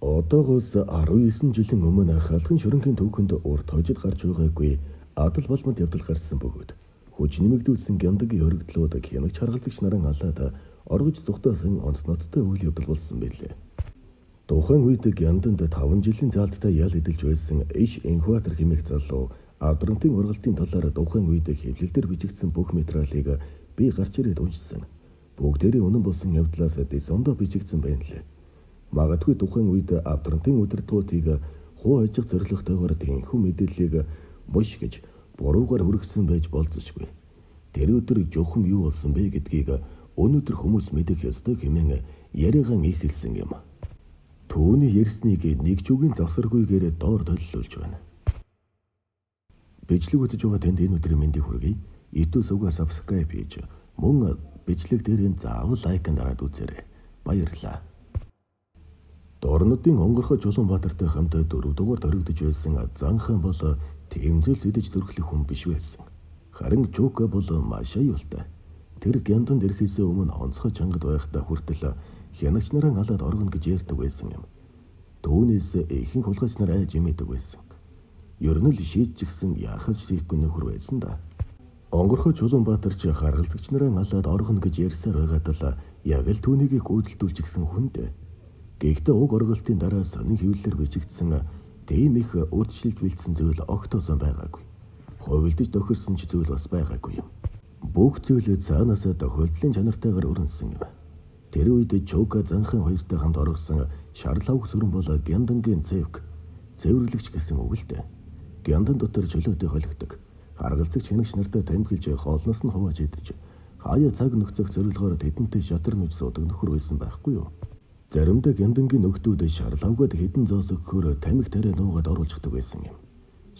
Одоогоос 19 жилийн өмнө халдхан шөрөнгийн түүхэнд урт хожид гарч байгаагүй адал болмод явдал гарсан бөгөөд хүч нэмэгдүүлсэн гяндагийн хоригдлууд хянагч харгалзагч наран алаад оргож зүхтаасан онц ноцтой үйл явдал болсон байлээ. Тухайн үед гянданд 5 жилийн заалттай ял эдэлж байсан Иш Энхватер хэмээх залуу авдрантын ургалтын талаар тухайн үед хэвлэлдэр бичигдсэн бүх материалыг би гарч ирээд уншсан. Бүгдээрээ үнэн болсон явдлаас дэсондо бичигдсэн байна лээ. Магадгүй тухайн үед авдрантын удирдгуудыг хуу ажих зорилготойгоор тэнхүү мэдээллийг буш гэж буруугаар хүргэсэн байж болзошгүй. Тэр өдөр жохом юу болсон бэ гэдгийг өнөөдөр хүмүүс мэдэх ёстой хэмээн яриагаан ихэлсэн юм. Түүний ярьсныг нэг ч үгийн завсаргүйгээр доор төлөвлөж байна. Бичлэг үзэж байгаа танд энэ өдрийн мэндийг хүргэе. YouTube сувга subscribe хийж мөн бичлэг дээр заавал лайк дараад үзээрэй. Баярлалаа. Дорнодын онгорхой Чулуунбаатартай хамт 4 дугаар хоригдож байсан Занхан бол тэмцэл сэдэж төрхлөх хүн биш байсан. Харин Чука бол маш аюултай. Тэр гянданд ирэхээс өмнө онцгой чангад байхдаа хүртэл хянагч нараа алаад оргоно гэж ярьдаг байсан юм. Түүнээс ихэнх хулгайч нар айж имэдэг байсан. Ер нь л шийдчихсэн яахаж хийхгүй нөхөр байсан да. Онгорхой Чулуунбаатарч харгалзагч нараа алаад оргоно гэж ярьсаар байгаад л яг л түүнийг гүйдэлтүүлчихсэн хүн дээ. Гэхдээ уг оргилтын дараа сонин хэвлэлээр бичигдсэн тийм их өөрчлөлт бэлдсэн зүйл огтоосон байгаагүй. Хувилдаж тохирсон ч зүйл бас байгаагүй юм. Бүх зүйл цаанаасаа тохиолдлын чанартайгаар өрнөсөн юм. Тэр үед Чука Занхан хоёртой хамт оргосон шарлавг сүрэн бол гяндангийн цэвэрлэгч гэсэн үг л дээ. Гяндан дотор чөлөөтэй холигдог. Харгалзагч хянагч нартай тамхилж хоолноос нь хувааж идэж хаяа цаг нөхцөх зорилгоор тэдэнтэй шатар нүж суудаг нөхөр байсан байхгүй юу? Заримдаа гяндангийн нөхдүүд шарлавгад хідэн зоос өгөхөөр тамхи тарай нуугаад оруулждаг байсан юм.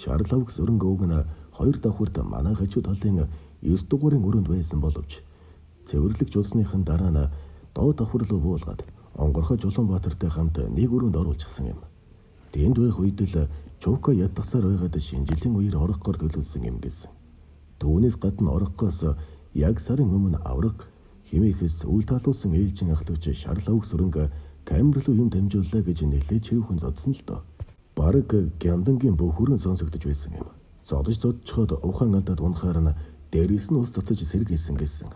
Шарлавг сүрэнг уг нь 2 давхурд манай хажууд талын 9 дугаарын өрөөнд байсан боловч цэвэрлэгч улсныхан дараа нь доод давхар руу буулгаад онгорхой Чулуунбаатартай хамт нэг өрөөнд оруулчихсан юм. Тэнд байх үед л Чука ядгасаар байгаад шинжилийн үеэр орохгоор төлөвлөсөн юм гэсэн. Түүнээс гадна орохгоос яг сарын өмнө авраг химээхээс үл таалуулсан ээлжин ахлагч шарлавг сүрэнг камер руу юм дамжууллаа гэж нэлээд чирүүхэн зодсон л доо. Бараг гяндангийн бүх хүрэн сонсогдож байсан юм. Зодчоход ухаан алдаад унахаар нь дээрээс нь ус цацаж сэрэг хийсэн гэсэн.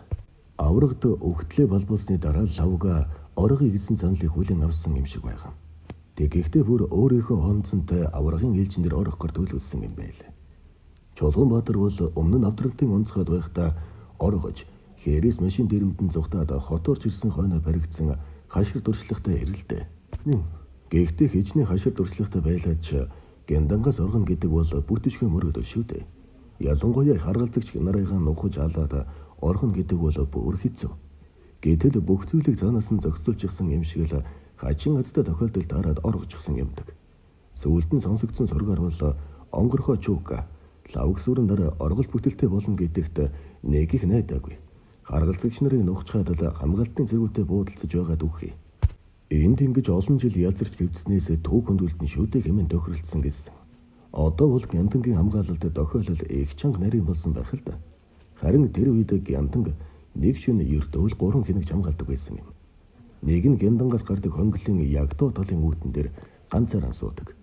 Аврагд өгтлээ балбуулсны дараа лавга оргыг гэсэн саналыг хүлээн авсан юм шиг байгаа. Тэгэхдээ бүр өөрийнхөө хонцонтой аврагын ээлжин дээр орохгоор төлөвлөсөн юм байлаа. Чулуунбаатар бол өмнө нь авдралтын онцгойд байхдаа оргож хэрээс машин дэрэмдэн зүхтаад хотоорч ирсэн хойноо баригдсан хашир дуршлагтай ирэлдэ. Гэхдээ хижний хашир дуршлагтай байлаад ч гяндангаас оргоно гэдэг бол бүтчихээ мөрөөдөл шүү дээ. Ялангуяа харгалзагч нарыгаа нухаж алаад оргоно гэдэг бол бүр хэцүү. Гэтэл бүх зүйлийг цаанаас нь зохицуулчихсан юм шиг л хачин азтай тохиолдолд дараад оргочихсан юмдаг. Сүүлд нь сонсогдсон сургаар бол онгорхой Чука лавг сүрэн оргол бүтэлтэй болно гэдэгт нэг их найдаагүй. Харгалзагч нарын нухчхаад л хамгаалтын зэргүүтээ буудалцаж байгаад үхий. Энд ингэж олон жил язарч хэвдснээс төв хөндөлтөн шүдэг хэмээн тохиролцсон гэсэн. Одоо бол гяндангийн хамгаалалт тохиолол их чанга нарийн болсон байх л да. Харин тэр үед гянданг нэг шөнө ердөөл 3 хянагч хамгаалдаг байсан юм. Нэг нь гяндангаас гардаг хонглын яг дуу талын үүдэн дээр ганцаараа суудаг.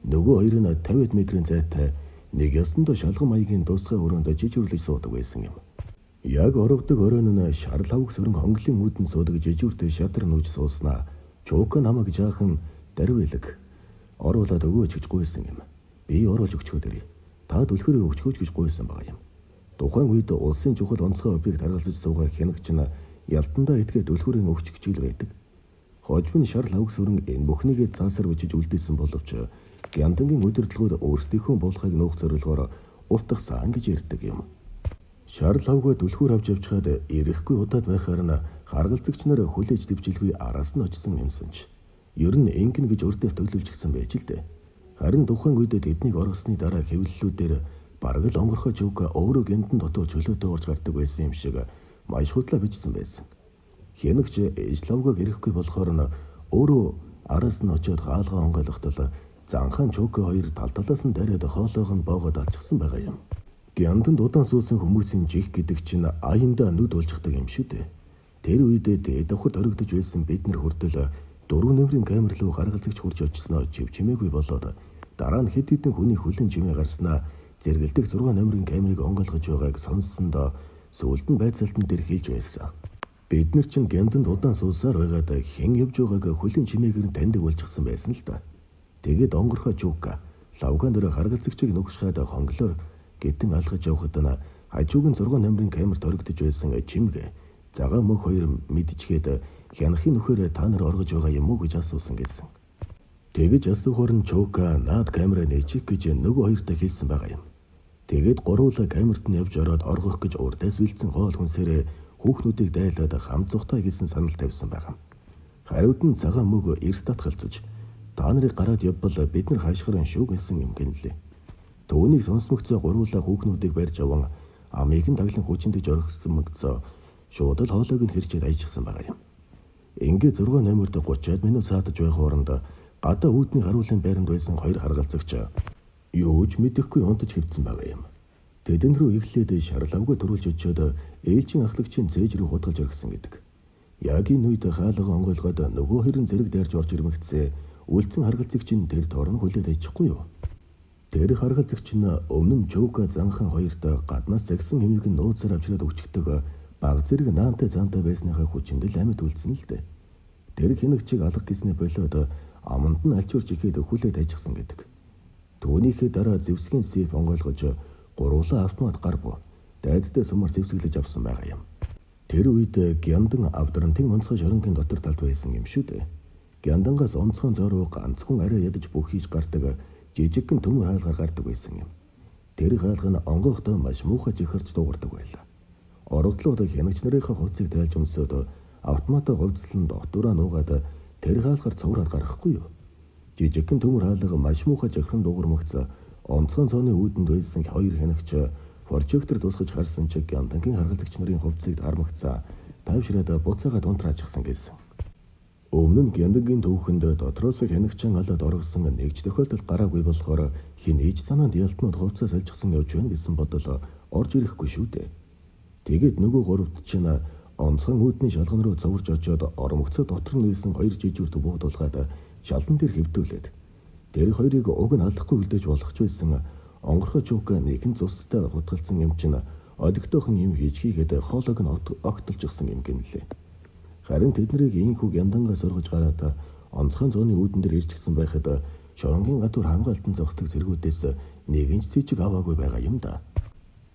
Нөгөө хоёр нь 50 метрийн зайтай нэг ёсондоо шалган маягийн дуусгай өрөөнд жижүүрлэж суудаг байсан юм. Яг орогдог оройн нь шарлавг сүрэн хонглын үүдэн суудаг жижүүртэй шатар нүүж сууснаа Чука намайг жаахан дарвэлэг оруулаад өгөөч гэж гуйсан юм. Би оруулж өгчхөө дэрий. Та түлхүүрээ өгчхөөч гэж гуйсан байгаа юм. Тухайн үед улсын чухал онцгой объект харгалзаж суугаа хянагч нь ялтандаа итгээд түлхүүрээ өгч гэж байдаг. Хожим нь шарлавг сүрэн энэ бүхнийг цаасар бичиж үлдээсэн боловч гяндангийн удирдлагууд өөрсдийнхөө булхайг нуух зорилгоор утгасан гэж ярьдаг юм. Шарлавга түлхүүр авч явчихад ирэхгүй удаад байхаар нь харгалзагч нар хүлээж дэвжилгүй араас нь очсон юмсан ч. Ер нь ингэн гэж урдаас төлөвлөжчихсэн байж л дээ. Харин тухайн үед тэднийг оргосны дараа хэвлэлүүдээр бараг л онгорхой Чука өөрөө гяндан дотор чөлөөтэй орж гардаг байсан юм шиг маш худлаа бичсэн байсан. Хянагч Ижлавгаг ирэхгүй болохоор нь өөрөө араас нь очиод хаалгаа онгойлготол Занхан Чука хоёр тал талаас нь дараад хоолойг нь боогод алчихсан байгаа юм. Гянданд удаан суусан хүмүүсийн жих гэдэг чинь аяндаа нүд уулздаг юм шүү дээ. Тэр үед давхарт орогдож байсан бид нар хүртэл Дөрвөн нэмрийн камер руу харгалзагч хурж очсноо чимээгүй болоод дараа нь хэд хэдэн хүний хөлн чимээ гарснаа зэргэлдэх 6 нэмрийн камерыг онгойлгож байгааг сонссондоо сүүлд нь байцаалтан дээр хэлж байсан. Бид нар чинь гямданд удаан суусаар байгаад хэн явж байгааг хөлн чимээгээр таньдаг болчихсон байсан л да. Тэгээд онгорхоо чуука лавган дээр харгалзагчийг нүгшгаад хонглоор гэтэн алгаж явхад нь хажууг нь 6 нэмрийн камерт орогдож байсан чимэг цагаан мөх хоёр мэдчихээд хянахын нөхөр та нар оргож байгаа юм уу гэж асуусан гэсэн. Тэгэж асуухаар нь чуука наад камераа нээчих гэж нөгөө хоёртой хэлсэн байгаа юм. Тэгээд гуруула камерт нь явж ороод оргох гэж урдаас бэлдсэн хоол хүнсээрээ хүүхнүүдийг дайлаад хамт зүхтаа гэсэн санал тавьсан байгаа. Хариуд нь цагаан мөг эрс татгалзаж та нарыг гараад явбал бид нар хаашгиран шүү гэсэн юм гэнэлээ. Төвнийг сонсмогцоо гуруула хүүхнүүдийг барьж аван амийг нь таглан хүчиндэж орхисон мөгцөө шууд л хоолойг нь хэрчээд аяжсан байгаа юм. Ингээд 6 номерд 30-аад минут цаатаж байх хооронд гадаа үүдний харуулын байранд байсан хоёр харгалзагч юу ч мэдэхгүй унтаж хэвдсэн байгаа юм. Тэдэн рүү эхлээд шарлавгүй төрүүлж очиод ээлжин ахлагчийн цээж рүү хутгалж орхисон гэдэг. Яг энэ үед хаалга онгойлгоод нөгөө хэрэн зэрэг дайрж орж ирмэгцээ үлдсэн харгалзагч нь тэр торн хүлээд аячихгүй юу? Тэр харгалзагч нь өмнө нь чуука занхан хоёрт гаднаас загсан хэмийг нь нууцаар авчираад өчгдөг баг зэрэг наантай цаантай байсныхаа хүчиндэл амьд үлдсэн л дээ. Тэр хинэгчийг алга гэснээ болоод аманд нь альчуурч ихэд хүлээд ажигсан гэдэг. Түүнийхээ дараа зэвсгийн сейф онгойлгож гуруула автомат гар буу дайдтай сумар зэвсэглэж авсан байгаа юм. Тэр үед гяндан авдрантын онцгой шоронгийн дотор талд байсан юм шүү дээ. Гяндангаас онцгой зоруу ганцхан арай ядаж бүхийж гардаг жижигхэн төмөр хаалгаар гардаг байсан юм. Тэр хаалга нь онгойхдоо маш муухай жихэрч дуугардаг байлаа. Орогдлоод хянагч нарынхаа хувцсыг тайлж өмсөд автоматаа говьдслан доктураа нуугаад тэр хаалгаар цовраад гарахгүй юу? Жижигхэн төмөр хаалга маш муухай жихрэн дуугармагц онцгой цооны үүдэнд байсан хоёр хянагч прожектор тусгаж харсан чиг гяндангийн харгалзагч нарын хувцсыг дармагцаа тайвшраад буцаагаад унтраачихсан гэсэн. Өмнө нь гяндангийн төвхөнд дотроос хянагчаан алаад оргосон нэгж тохиолдол гараагүй болохоор хин ээж санаанд ялтнууд хувцас альжсан явж байна гэсэн бодол орж ирэхгүй шүү дээ. Тэгээд нөгөө гуравт чинь онцгой үүдний шалган руу цоврж очиод ормогцоо дотор нь байсан хоёр жижигүрт буудуулгаад шалан дээр хэвдүүлээд тэр хоёрыг уг нь алдахгүй үлдээж болгоч байсан онгорхой чуука нэгэн цустай хутгалсан юм чинь одогтойхон юм хийж хийгээд хоолойг нь огтолчихсан юм гэнэлээ. Харин тэднийг ийхүү гяндангаас оргож гараад онцгой зооны үүдэн дээр ирчихсэн байхад шоронгийн гадуур хамгаалтан зогсдог зэргүүдээс нэгэн ч цэцэг аваагүй байгаа юм да.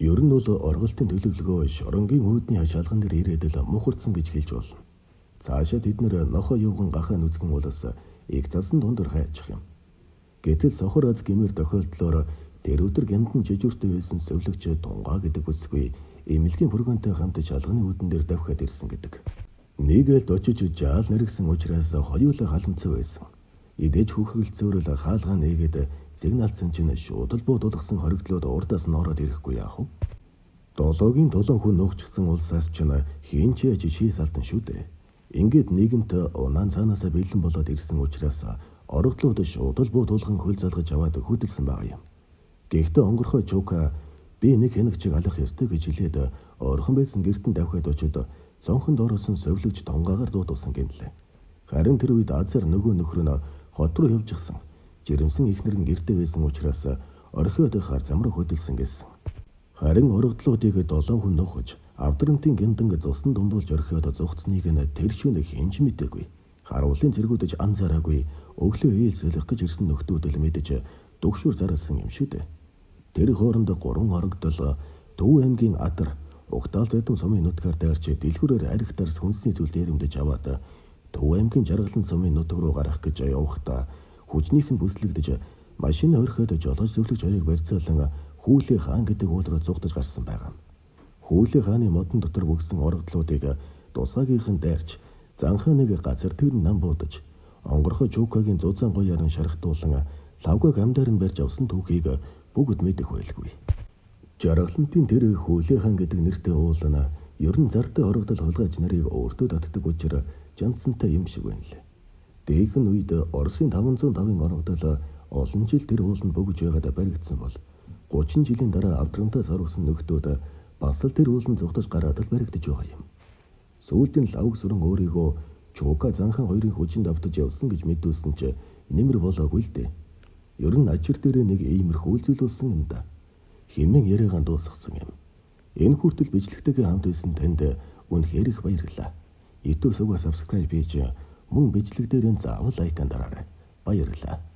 Ер нь бол оргилтын төлөвлөгөө шоронгийн үүдний хашаалган дээр ирээд л мухардсан гэж хэлж болно. Цаашаа тэд нэр нохоо явган гахаа нүцгэн уулаас их засан дундор хайчих юм. Гэтэл сохор аз гэмээр тохиолдлоор тэр өдөр гяндан жижигүртэй байсан сувлагч тунгаа гэдэг бүсгүй эмнэлгийн бүргэнтэй хамт шалганы үүдэн дээр давхиад ирсэн гэдэг. Нийгээлд очиж жаал наригсан учраас хоёулаа халамцсан байсан. Идэж хүүхэлцөөрөл хаалгаа нээгээд сигналцсан чинь шууд л буудуулгасан хоригдлоод урдаас нь ороод ирэхгүй яах вэ? Долоогийн 7 хүн нуугчсан улсаас чинь хийн ч яж шийс алдан шүү дээ. Ингээд нийгэмт унаан цаанаасаа бэлэн болоод ирсэн учраас орогдлууд шууд л буудуулган хөл залгаж аваад хөдөлсөн байгаа юм. Гэхдээ онгорхой чуука би нэг хянагчийг алах ёстой гэж хэлээд орхон байсан гертэн давхиад очиод цонхонд орсон совлогч тонгаагаар дуудуулсан гэнэлээ. Харин тэр үед азар нөгөө нөхөр нь хот руу явж гисэн. Жирэмсэн ихнэр нь гэртээ байсан учраас орхиод хар замраа хөдөлсөн гэсэн. Харин орогдлуудыг 7 хүн нухаж авдрантын гянданг зусан дундуулж орхиод зугцныг нь тэр шөнө хинж мэдээгүй. Харуулын зэргүүдэж анзаараагүй өглөө ээл солих гэж ирсэн нөхдүүд л мэдэж дөгшүр зараасан юм шүү дээ. Тэр хооронд 3 орогдол Төв аймгийн Адар Угтаал зайдун сумын нутгаар дайрч дэлгүүрээр архитарс хүнсний зүйл дээрэмдэж аваад Төв аймгийн Жаргалан сумын нутг руу гарах гэж явахдаа хүчнийх нь бүслэгдэж машин орхиод жолооч зөвлөгч хоёрыг барьцаалан Хүүлийн хаан гэдэг уул руу зугтаж гарсан байгаа. Хүүлийн хааны модон дотор бүгсэн орогдлуудыг тусгаагийнхан дайрч занхаа нэг газар тэр нам буудаж онгорхой чуукагийн зузаан гоёарн шархтуулан лавгаг амдаар нь барьж авсан түүхийг бүгд мэдэх байлгүй. Жаргалантын тэр Хүүлийн хаан гэдэг нэртэй уул нь ер нь зартай орогдол хулгайч нарыг өөртөө татдаг учраас жанцантай юм шиг байна лээ. Дээхэн үед Оросын 505-ын орогдол олон жил тэр ууланд бөгж байгаад баригдсан бол 30 жилийн дараа авдрантаас орсон нөхдүүд бас л тэр ууланд зугтаж гараад л баригдаж байгаа юм. Сүүлдийн лавг сүрэн өөрийгөө Чука занхан хоёрын хүчин давтаж явсан гэж мэдүүлсэн ч нэмэр болоогүй л дээ. Ер нь ачир дээр нэг иймэрхүү зүйл болсон юм да. Хэмээн яриагаан дуусгасан юм. Энэ хүртэл бичлэгтэйгээ хамт байсан танд үнэхээр их баярлалаа. YouTube-г subscribe хийж мөн бичлэг дээр заавал лайк дараарай. Баярлалаа.